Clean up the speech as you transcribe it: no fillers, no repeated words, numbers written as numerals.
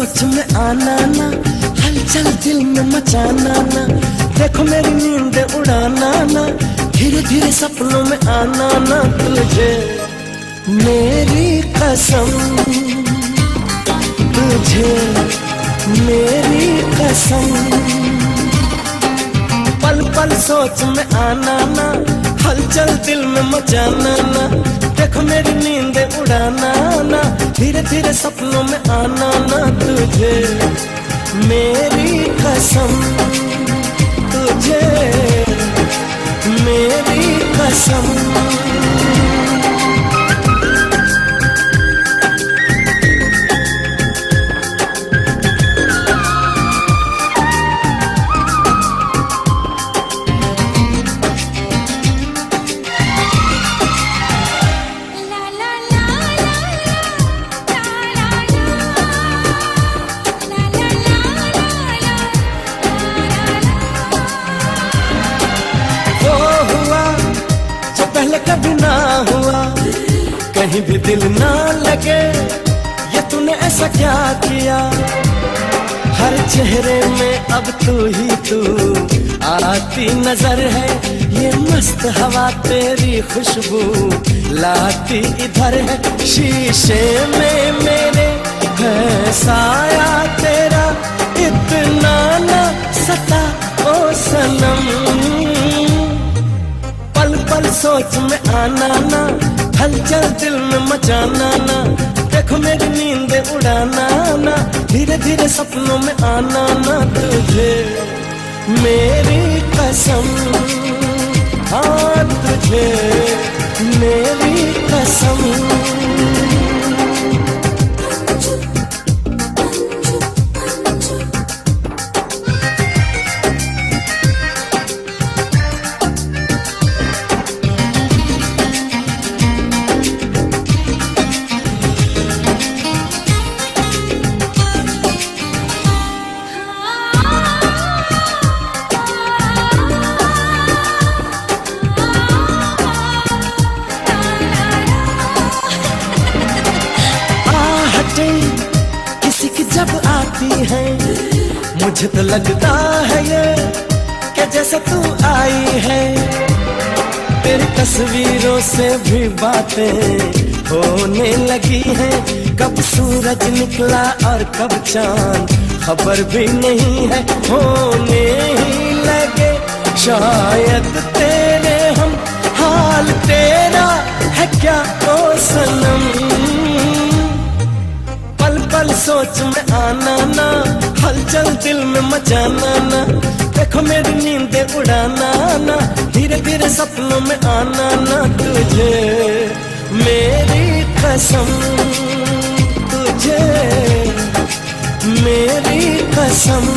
सोच में आना ना, हलचल दिल में मचाना ना, देखो मेरी नींद उड़ाना ना, धीरे धीरे सपनों में आना ना, तुझे मेरी कसम, तुझे मेरी कसम। पल पल सोच में आना ना, हलचल दिल में मचाना ना, देखो मेरी नींद उड़ाना ना, धीरे धीरे सपनों में आना ना, तुझे मेरी कसम, तुझे मेरी कसम। कभी ना हुआ, कहीं भी दिल ना लगे, ये तूने ऐसा क्या किया। हर चेहरे में अब तू ही तू आती नजर है, ये मस्त हवा तेरी खुशबू लाती इधर है। शीशे में मेरे है साया तेरा, इतना ना सता ओ सनम। पल पल सोच में आना ना, हलचल दिल में मचाना ना, देखो मेरी नींद उड़ाना ना, धीरे धीरे सपनों में आना ना, तुझे मेरी कसम, हाँ तुझे मेरी कसम। किसी की जब आती है, मुझे तो लगता है ये कि जैसे तू आई है। तेरी तस्वीरों से भी बातें होने लगी हैं, कब सूरज निकला और कब चांद खबर भी नहीं है। होने ही लगे शायद तेरे हम, हाल तेरा है क्या ओ सनम। पल पल सोच में आना ना, हलचल दिल में मचाना ना, देखो मेरी नींद उड़ाना ना, धीरे धीरे सपनों में आना ना, तुझे मेरी कसम, तुझे मेरी कसम।